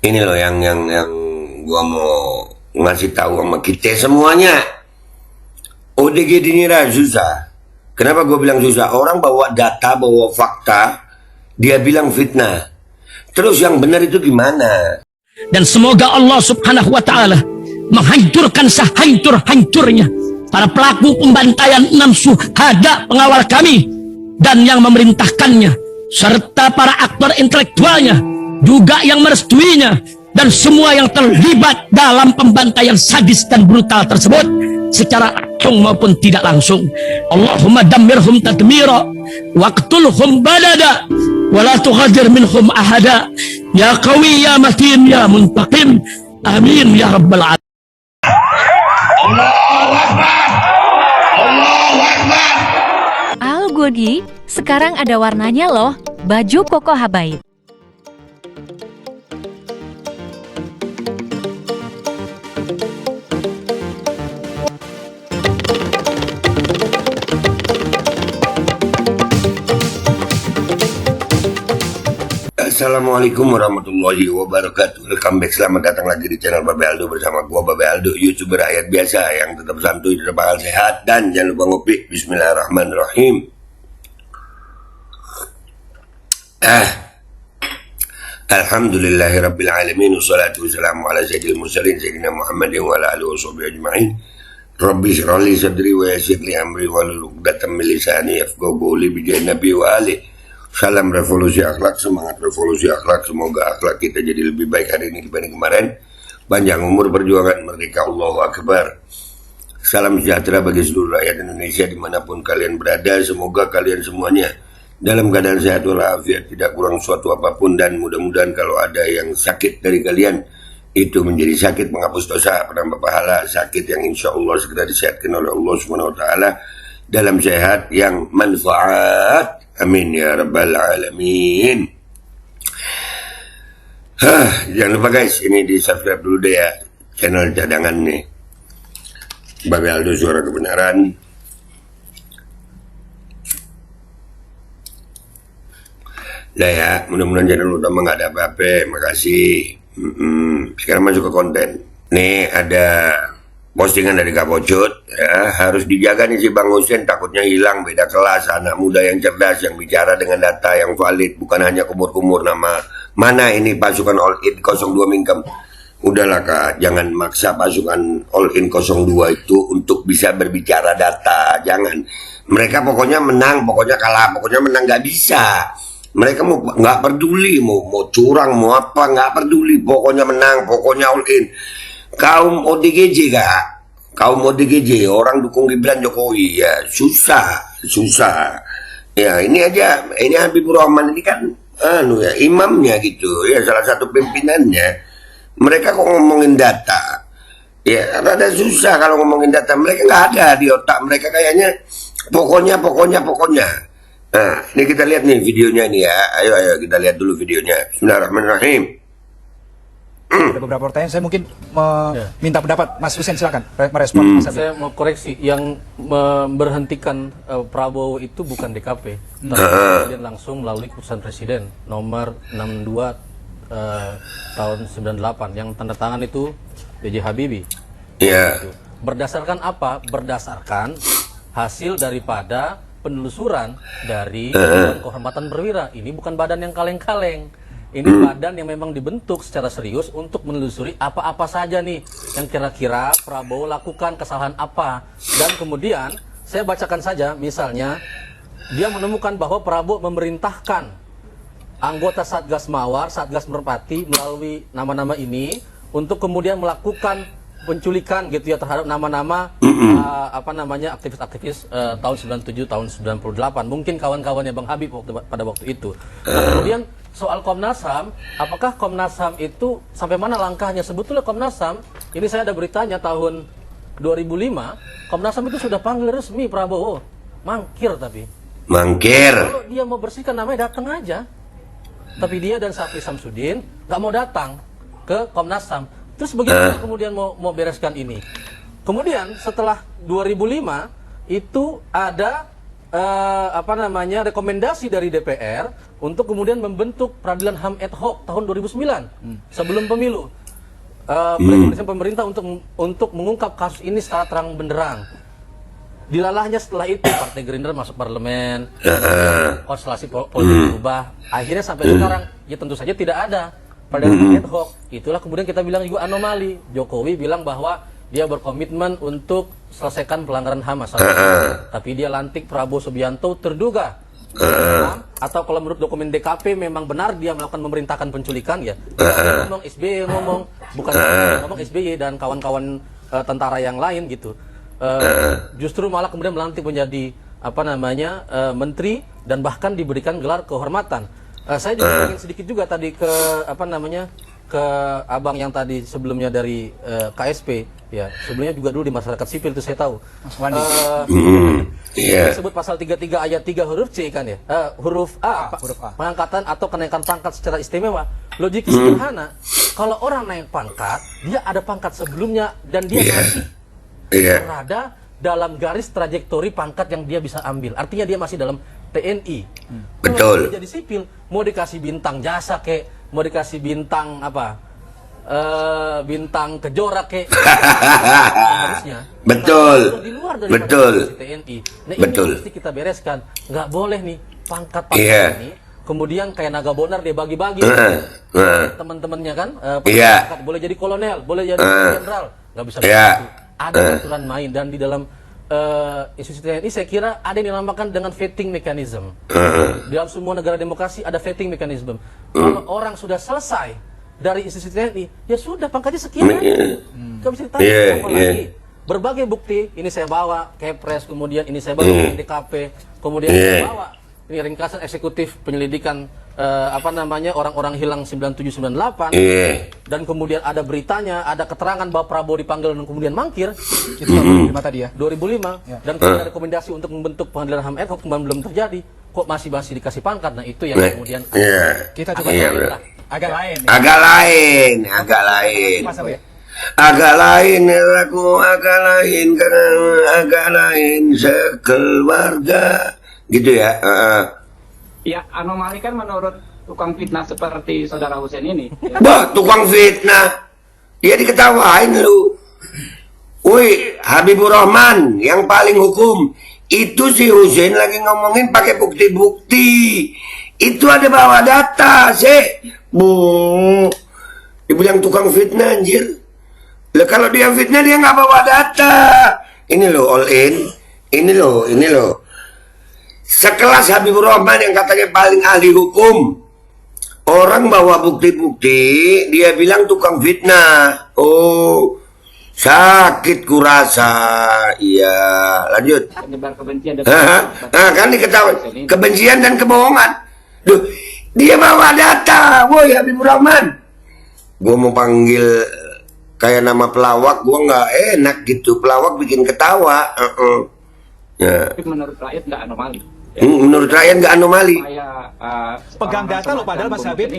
Ini loh yang gua mau ngasih tahu sama kita semuanya. ODGD ini susah. Kenapa gua bilang susah? Orang bawa data, bawa fakta, dia bilang fitnah. Terus yang benar itu gimana? Dan semoga Allah subhanahu wa ta'ala menghancurkan sehancur-hancurnya para pelaku pembantaian 6 syuhada pengawal kami dan yang memerintahkannya, serta para aktor intelektualnya juga yang merestuinya, dan semua yang terlibat dalam pembantaian sadis dan brutal tersebut secara langsung maupun tidak langsung. Allahumma dammirhum tadmira waqtulhum badada wala tughadir minhum ahada ya qawi ya matin ya muntaqim amin ya rabbal alamin. Al Godi, sekarang ada warnanya loh, baju koko habaib. Assalamualaikum warahmatullahi wabarakatuh. Welcome back, selamat datang lagi di channel Babe Aldo bersama gua Babe Aldo, YouTuber rakyat biasa yang tetap santuy, tetap bakal sehat, dan jangan lupa ngopi. Bismillahirrahmanirrahim. Alhamdulillahirabbil alamin, wassalatu wassalamu ala sayyidil mursalin sayyidina Muhammadin wa ala alihi washabihi ajma'in. Rabbi shrah li sadri wa yassir li amri wahlul 'uqdatam min lisani yafqahu qawli bi nabi wa alihi. Salam revolusi akhlak, semangat revolusi akhlak. Semoga akhlak kita jadi lebih baik hari ini dibanding kemarin. Panjang umur perjuangan merdeka, Allahu Akbar. Salam sejahtera bagi seluruh rakyat Indonesia dimanapun kalian berada. Semoga kalian semuanya dalam keadaan sehat walafiat, tidak kurang suatu apapun, dan mudah-mudahan kalau ada yang sakit dari kalian, itu menjadi sakit menghapus dosa, penambah pahala, sakit yang insya Allah segera disehatkan oleh Allah Subhanahu Wa Taala dalam sehat yang manfaat. Amin ya rabbal alamin. Jangan lupa guys, ini di subscribe dulu deh ya, channel cadangan nih, Babe Aldo Suara Kebenaran. Lah ya, mudah-mudahan channel utama nggak ada apa-apa. Makasih. Sekarang masuk ke konten. Nih ada postingan dari Kak Pocut, ya, harus dijaga nih si Bang Hussein, takutnya hilang. Beda kelas, anak muda yang cerdas, yang bicara dengan data yang valid, bukan hanya kumur-kumur nama. Mana ini pasukan All In 02 Mingkem? Udahlah Kak, jangan maksa pasukan All In 02 itu untuk bisa berbicara data. Jangan. Mereka pokoknya menang, pokoknya kalah, pokoknya menang, nggak bisa. Mereka mau nggak peduli, mau curang, mau apa, nggak peduli. Pokoknya menang, pokoknya All In. Kaum ODGJ Kak, kaum ODGJ, orang dukung Gibran Jokowi, ya susah. Ya ini aja, ini Habibur Rahman ini kan ya imamnya gitu, ya salah satu pimpinannya. Mereka kok ngomongin data, ya rada susah kalau ngomongin data. Mereka nggak ada di otak mereka, kayaknya pokoknya. Nah ini kita lihat nih videonya ini ya, ayo kita lihat dulu videonya. Bismillahirrahmanirrahim. Ada beberapa pertanyaan, saya mungkin minta pendapat Mas Hussein, silakan merespon. Saya mau koreksi, yang memberhentikan Prabowo itu bukan DKP, tapi kemudian langsung melalui keputusan Presiden nomor 62 tahun 98 yang tanda tangan itu B.J. Habibie. Iya. Berdasarkan apa? Berdasarkan hasil daripada penelusuran dari Dewan Kehormatan Perwira. Ini bukan badan yang kaleng-kaleng. Ini badan yang memang dibentuk secara serius untuk menelusuri apa-apa saja nih yang kira-kira Prabowo lakukan, kesalahan apa. Dan kemudian saya bacakan saja, misalnya dia menemukan bahwa Prabowo memerintahkan anggota Satgas Mawar, Satgas Merpati melalui nama-nama ini untuk kemudian melakukan penculikan gitu ya terhadap nama-nama aktivis-aktivis tahun 97, tahun 98. Mungkin kawan-kawannya Bang Habib pada waktu itu. Nah, kemudian soal Komnas HAM, apakah Komnas HAM itu sampai mana langkahnya? Sebetulnya Komnas HAM, ini saya ada beritanya tahun 2005, Komnas HAM itu sudah panggil resmi Prabowo. Mangkir tapi. Mangkir. Kalau dia mau bersihkan namanya datang aja. Tapi dia dan Syafri Samsudin nggak mau datang ke Komnas HAM. Terus bagaimana kemudian mau bereskan ini? Kemudian setelah 2005 itu ada rekomendasi dari DPR untuk kemudian membentuk peradilan HAM ad hoc tahun 2009 sebelum pemilu. Rekomendasi pemerintah untuk mengungkap kasus ini secara terang benderang. Dilalahnya setelah itu Partai Gerindra masuk parlemen, konstelasi politik berubah. Akhirnya sampai sekarang ya tentu saja tidak ada peradilan ad hoc. Itulah kemudian kita bilang juga anomali. Jokowi bilang bahwa dia berkomitmen untuk selesaikan pelanggaran HAM asal tapi dia lantik Prabowo Subianto terduga atau kalau menurut dokumen DKP memang benar dia melakukan memerintahkan penculikan ya. Ngomong SBY ngomong bukan ngomong SBY dan kawan-kawan tentara yang lain gitu. Justru malah kemudian melantik menjadi menteri dan bahkan diberikan gelar kehormatan. Saya juga ingin sedikit juga tadi ke ke abang yang tadi sebelumnya dari KSP ya, sebelumnya juga dulu di masyarakat sipil itu saya tahu. Mas Wandi. Disebut pasal 33 ayat 3 huruf C kan ya, huruf A. Pengangkatan atau kenaikan pangkat secara istimewa. Logiknya sederhana, kalau orang naik pangkat dia ada pangkat sebelumnya dan dia masih berada dalam garis trajektori pangkat yang dia bisa ambil. Artinya dia masih dalam TNI. Betul. Kalau dia jadi sipil, mau dikasih bintang jasa mau dikasih bintang bintang kejora harusnya. Betul. Di luar dari TNI. Nah, Betul. ini mesti kita bereskan. Nggak boleh nih pangkat-pangkat ini kemudian kayak naga bonar dia bagi-bagi teman-temannya kan. Boleh jadi kolonel, boleh jadi jenderal, nggak bisa begitu. Ada aturan main dan di dalam institusi TNI saya kira ada yang dinamakan dengan vetting mechanism. Di dalam semua negara demokrasi ada vetting mechanism. Kalau orang sudah selesai dari institusi TNI, ya sudah pangkatnya sekian. Nggak bisa ditanya apa lagi. Berbagai bukti ini saya bawa Kepres, kemudian ini saya bawa DKP, kemudian saya bawa ini ringkasan eksekutif penyelidikan orang-orang hilang 9798 dan kemudian ada beritanya, ada keterangan bahwa Prabowo dipanggil dan kemudian mangkir Itu 2005 tadi ya. 2005 dan kemudian ada rekomendasi untuk membentuk pengadilan HAM ad hoc belum terjadi, kok masih dikasih pangkat. Nah itu yang kemudian Kita coba agak lain. Agak lain. Mas apa ya? Agak lain karena agak lain sekeluarga gitu ya. Ya, anomali kan menurut tukang fitnah seperti saudara Husein ini. Ya. Bah, tukang fitnah. Dia diketawain lu. Woi, Habibur Rahman yang paling hukum. Itu si Husein lagi ngomongin pakai bukti-bukti. Itu ada bawa data, sih. Dibilang tukang fitnah, anjir. Lah kalau dia fitnah dia nggak bawa data. Ini loh all in. Ini loh. Sekelas Habibur Rahman yang katanya paling ahli hukum, orang bawa bukti-bukti, dia bilang tukang fitnah. Oh, sakit kurasa. Iya, lanjut. Penyebar kebencian dan kan diketahui kebencian dan kebohongan. Duh, dia bawa data, woi Habibur Rahman. Gue mau panggil kayak nama pelawak, gue nggak enak gitu. Pelawak bikin ketawa. Ya. tapi menurut rakyat nggak anomali. Menurut rakyat nggak anomali. Pegang data lo padahal Mas Habib.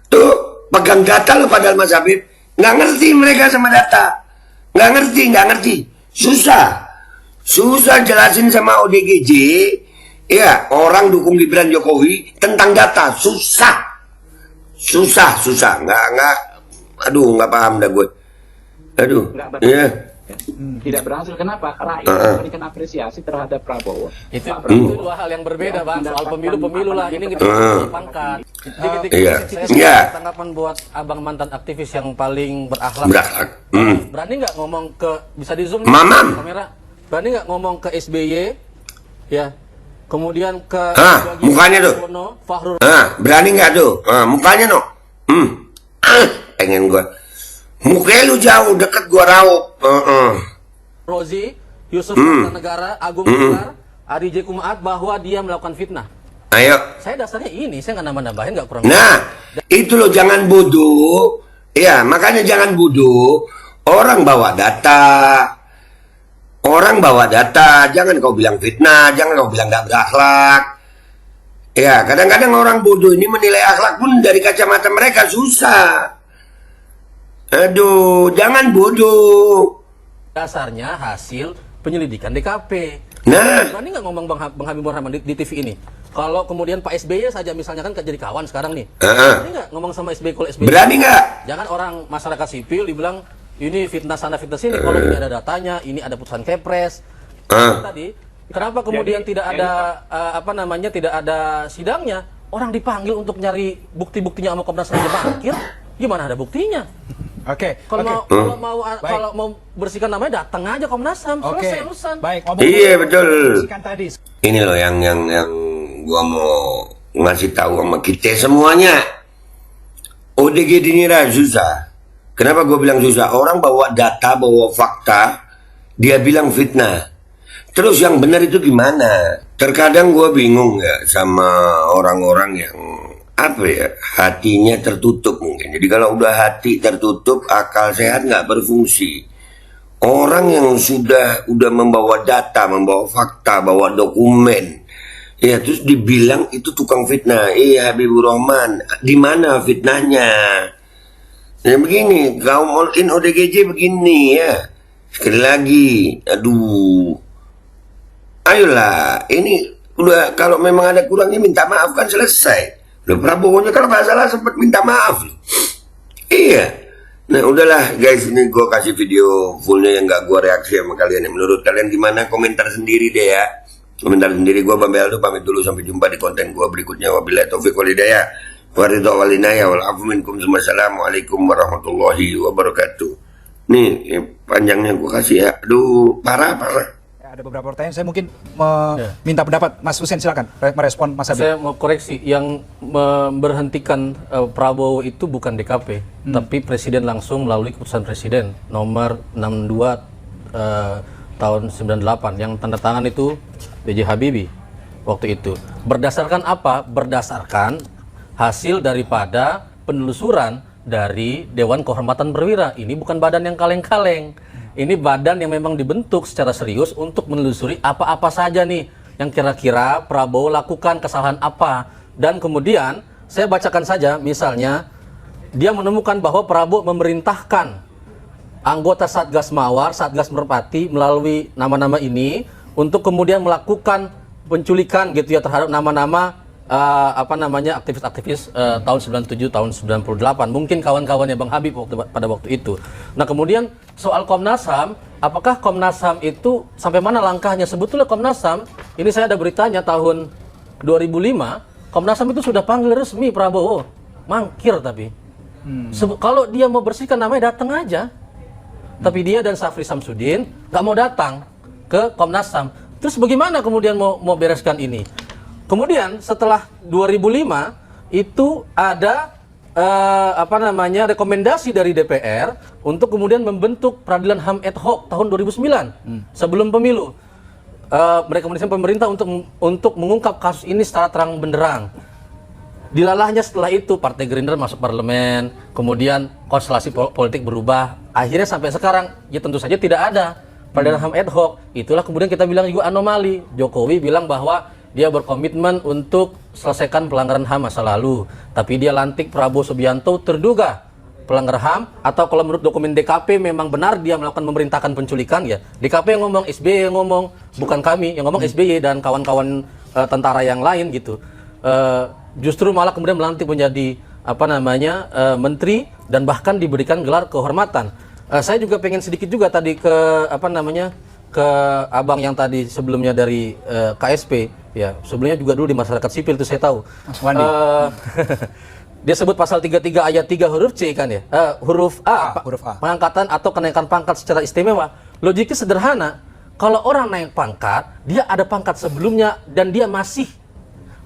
Tuh pegang data lo padahal Mas Habib. Nggak ngerti mereka sama data. Nggak ngerti. Susah jelasin sama ODGJ. Ya, orang dukung Gibran Jokowi tentang data. Susah. Nggak paham dah gue. Tidak berhasil. Kenapa? Rakyat memberikan apresiasi terhadap Prabowo. Itu dua hal yang berbeda, Bang. Soal pemilu lah. Ini kita pangkat. Saya tanggapan buat abang mantan aktivis yang paling berakhlak. Berani nggak ngomong bisa di zoom kamera? Berani nggak ngomong ke SBY? Ya. Kemudian ke mukanya tuh. Fahrul. Berani nggak tuh? Mukanya no. Pengen gua. Mukanya lu jauh, deket gua raup. Rozi, Yusuf Negara, Agung Bilar, Ari J. Kumaat bahwa dia melakukan fitnah. Ayo. Saya dasarnya ini, saya nggak nambah-nambahin, nggak kurang. Nah, itu lo jangan bodoh. Ya, makanya jangan bodoh. Orang bawa data. Jangan kau bilang fitnah, jangan kau bilang nggak berakhlak. Ya, kadang-kadang orang bodoh ini menilai akhlak pun dari kacamata mereka susah. Aduh, jangan bodoh. Dasarnya hasil penyelidikan DKP. Nah, Berani nggak ngomong Bang Habibur Rahman di TV ini? Kalau kemudian Pak SBY saja misalnya kan jadi kawan sekarang nih. Berani nggak ngomong sama SBY kalau SBY? berani nggak? Jangan orang masyarakat sipil dibilang ini fitnah sana fitnah sini. Kalau ini ada datanya, ini ada putusan Kepres. Tadi kenapa kemudian tidak ada tidak ada sidangnya? Orang dipanggil untuk nyari bukti-buktinya sama Komnas HAM bangkir. Gimana ada buktinya? Oke. Kalau mau bersihkan namanya datang aja Komnas HAM, selesai urusan. Baik. Iya betul. Bersihkan tadi. Ini loh yang gua mau ngasih tahu sama kita semuanya. ODGD ini susah. Kenapa gua bilang susah? Orang bawa data, bawa fakta, dia bilang fitnah. Terus yang benar itu gimana? Terkadang gua bingung ya sama orang-orang yang hatinya tertutup mungkin. Jadi kalau udah hati tertutup, akal sehat nggak berfungsi. Orang yang sudah membawa data, membawa fakta, bawa dokumen, ya terus dibilang itu tukang fitnah. Iya Habibur Rahman, di mana fitnahnya? Ya begini, kaum all in ODGJ begini ya. Sekali lagi, aduh, ayolah, ini udah kalau memang ada kurangnya minta maaf kan selesai. Loh, Prabowo-nya kalau nggak salah sempat minta maaf. Iya. Nah udahlah guys, ini gue kasih video fullnya yang nggak gue reaksi sama kalian. Menurut kalian gimana? Komentar sendiri deh ya. Komentar sendiri. Gue Bang Beldo pamit dulu, sampai jumpa di konten gue berikutnya. Wabillahi taufiq wal hidayah. Waridho walinaya wal afu minkum. Assalamualaikum warahmatullahi wabarakatuh. Nih panjangnya gue kasih ya. Aduh parah. Ada beberapa pertanyaan, saya mungkin minta pendapat Mas Hussein, silakan merespon Mas Habib. Saya mau koreksi, yang memberhentikan Prabowo itu bukan DKP, tapi Presiden langsung melalui keputusan Presiden nomor 62 tahun 98 yang tanda tangan itu B.J. Habibie waktu itu. Berdasarkan apa? Berdasarkan hasil daripada penelusuran dari Dewan Kehormatan Perwira. Ini bukan badan yang kaleng-kaleng. Ini badan yang memang dibentuk secara serius untuk menelusuri apa-apa saja nih yang kira-kira Prabowo lakukan, kesalahan apa. Dan kemudian saya bacakan saja, misalnya dia menemukan bahwa Prabowo memerintahkan anggota Satgas Mawar, Satgas Merpati melalui nama-nama ini untuk kemudian melakukan penculikan gitu ya terhadap nama-nama aktivis-aktivis tahun 97, tahun 98. Mungkin kawan-kawannya Bang Habib pada waktu itu. Nah kemudian soal Komnas HAM, apakah Komnas HAM itu sampai mana langkahnya? Sebetulnya Komnas HAM, ini saya ada beritanya tahun 2005, Komnas HAM itu sudah panggil resmi Prabowo. Mangkir tapi. Kalau dia mau bersihkan namanya datang aja. Tapi dia dan Safri Samsudin nggak mau datang ke Komnas HAM. Terus bagaimana kemudian mau bereskan ini? Kemudian setelah 2005 itu ada rekomendasi dari DPR untuk kemudian membentuk peradilan HAM ad hoc tahun 2009 sebelum pemilu. Merekomendasikan pemerintah untuk mengungkap kasus ini secara terang benderang. Dilalahnya setelah itu Partai Gerindra masuk parlemen, kemudian konstelasi politik berubah. Akhirnya sampai sekarang ya tentu saja tidak ada peradilan HAM ad hoc. Itulah kemudian kita bilang juga anomali. Jokowi bilang bahwa dia berkomitmen untuk selesaikan pelanggaran HAM masa lalu, tapi dia lantik Prabowo Subianto terduga pelanggar HAM, atau kalau menurut dokumen DKP memang benar dia melakukan memerintahkan penculikan ya. DKP yang ngomong, SBY yang ngomong, bukan kami yang ngomong, SBY dan kawan-kawan tentara yang lain gitu. Justru malah kemudian melantik menjadi menteri dan bahkan diberikan gelar kehormatan. Saya juga pengen sedikit juga tadi ke ke abang yang tadi sebelumnya dari KSP ya, sebelumnya juga dulu di masyarakat sipil itu saya tahu. Mas Wandi. Dia sebut pasal 33 ayat 3 huruf C kan ya, huruf A. Pengangkatan atau kenaikan pangkat secara istimewa. Logiknya sederhana, kalau orang naik pangkat, dia ada pangkat sebelumnya dan dia masih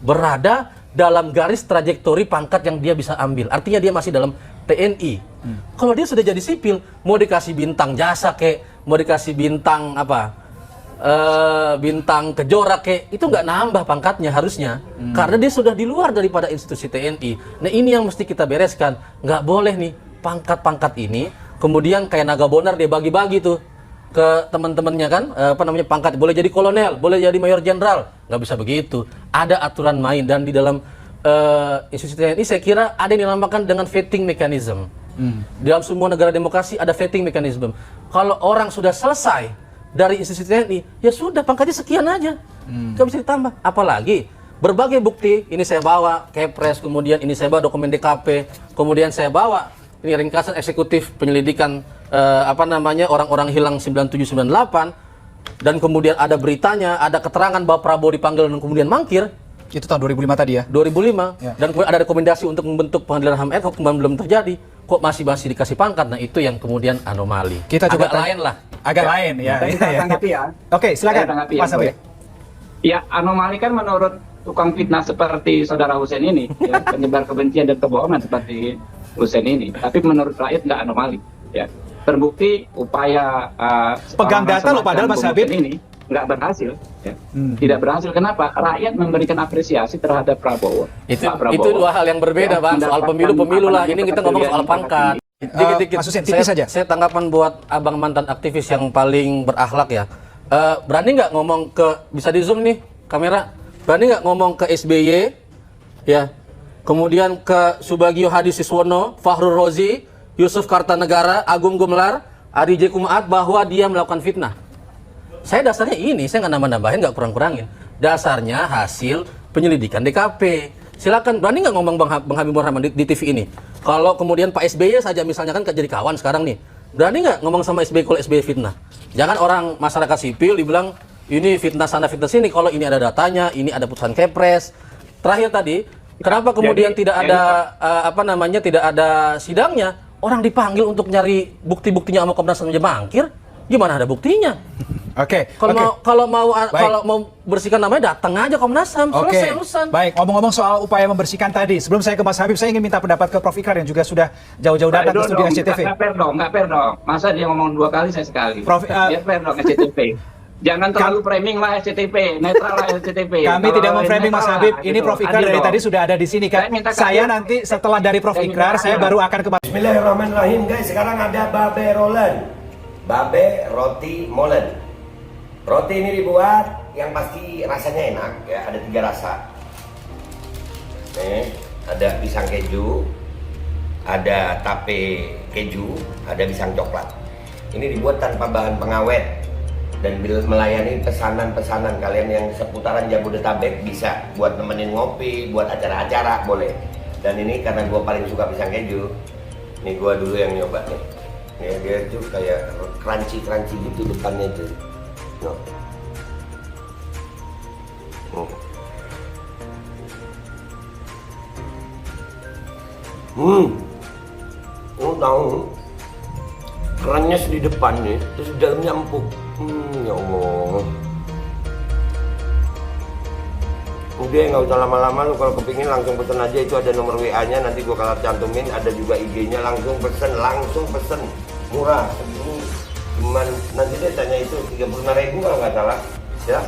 berada dalam garis trajektori pangkat yang dia bisa ambil. Artinya dia masih dalam TNI. Kalau dia sudah jadi sipil, mau dikasih bintang jasa mau dikasih bintang bintang kejora itu nggak nambah pangkatnya harusnya, karena dia sudah di luar daripada institusi TNI. Nah ini yang mesti kita bereskan. Nggak boleh nih pangkat-pangkat ini kemudian kayak naga bonar dia bagi-bagi tuh ke teman-temannya kan, pangkat boleh jadi kolonel, boleh jadi mayor jenderal, nggak bisa begitu. Ada aturan main, dan di dalam institusi TNI saya kira ada yang dinamakan dengan vetting mechanism. Dalam semua negara demokrasi ada vetting mechanism. Kalau orang sudah selesai dari institusi TNI, ya sudah pangkatnya sekian aja. Nggak bisa ditambah. Apalagi berbagai bukti, ini saya bawa Kepres, kemudian ini saya bawa dokumen DKP, kemudian saya bawa ini ringkasan eksekutif penyelidikan orang-orang hilang 9798, dan kemudian ada beritanya, ada keterangan bahwa Prabowo dipanggil dan kemudian mangkir. Itu tahun 2005 tadi ya? 2005. Ya. Dan kemudian ada rekomendasi untuk membentuk pengadilan HAM ad hoc, kembali belum terjadi. Kok masih dikasih pangkat? Nah, itu yang kemudian anomali. Kita coba agak lain lah. Agak lain ya. Saya tanggapi ya. Oke, silakan Saya tanggapi Mas Habib. Ya, anomali kan menurut tukang fitnah seperti saudara Husein ini, ya, penyebar kebencian dan kebohongan seperti Husein ini. Tapi menurut rakyat nggak anomali. Ya, terbukti upaya Pegang data loh, padahal Mas Habib ini nggak berhasil. Ya. Tidak berhasil. Kenapa? Rakyat memberikan apresiasi terhadap Prabowo. Itu Pak Prabowo. itu dua hal yang berbeda, Ya, Bang. Soal mendapatkan pemilu-pemilu lah. apa Ini kita namanya, ngomong soal pangkat. Dikit-dikit. Mas Husein, tipis saja. Saya tanggapan buat abang mantan aktivis yang paling berakhlak ya. Berani nggak ngomong bisa di zoom nih kamera? Berani nggak ngomong ke SBY, ya, kemudian ke Subagio Hadi Siswono, Fahrul Rozi, Yusuf Kartanegara, Agung Gumelar, Ari J. Kumaat bahwa dia melakukan fitnah? Saya dasarnya ini, saya nggak nambah-nambahin, nggak kurang-kurangin. Dasarnya hasil penyelidikan DKP. Silakan, berani nggak ngomong Bang Habibur Rahman di TV ini? Kalau kemudian Pak SBY saja misalnya kan jadi kawan sekarang nih, berani nggak ngomong sama SBY kalau SBY fitnah? Jangan orang masyarakat sipil dibilang ini fitnah sana fitnah sini, kalau ini ada datanya, ini ada putusan Kepres. Terakhir tadi, kenapa kemudian tidak ada tidak ada sidangnya? Orang dipanggil untuk nyari bukti-buktinya sama Komnas HAM aja mangkir. Gimana ada buktinya? Oke. Kalau mau bersihkan namanya datang aja Komnas HAM, selesai urusan. Baik, ngomong-ngomong soal upaya membersihkan tadi, sebelum saya ke Mas Habib, saya ingin minta pendapat ke Prof. Ikrar yang juga sudah jauh-jauh datang ke studio SCTV. Nggak fair dong. Masa dia ngomong 2 kali, saya sekali. Biar fair dong SCTV. Jangan terlalu framing lah SCTV, netral lah SCTV. Kami tidak memframing Mas Habib. Ini Prof. Ikrar dari tadi sudah ada di sini kan. Saya nanti setelah dari Prof. Ikrar, saya baru akan ke Mas. Bismillahirrahmanirrahim guys, sekarang ada babe rolen, babe roti molen. Roti ini dibuat yang pasti rasanya enak ya, ada 3 rasa. Nih, ada pisang keju, ada tape keju, ada pisang coklat. Ini dibuat tanpa bahan pengawet dan melayani pesanan-pesanan kalian yang seputaran Jabodetabek, bisa buat nemenin ngopi, buat acara-acara boleh. Dan ini karena gue paling suka pisang keju, nih gue dulu yang nyoba nih. Nih dia tuh kayak crunchy gitu depannya tuh. No. Lu tahu kerennya di depan nih, terus di dalamnya empuk. Ya Allah. Udah nggak usah lama-lama, lu kalau kepingin langsung pesen aja, itu ada nomor WA-nya, nanti gua kalau cantumin, ada juga IG-nya, langsung pesen, murah. Cuman nanti dia tanya itu 35.000 kalau nggak salah, ya.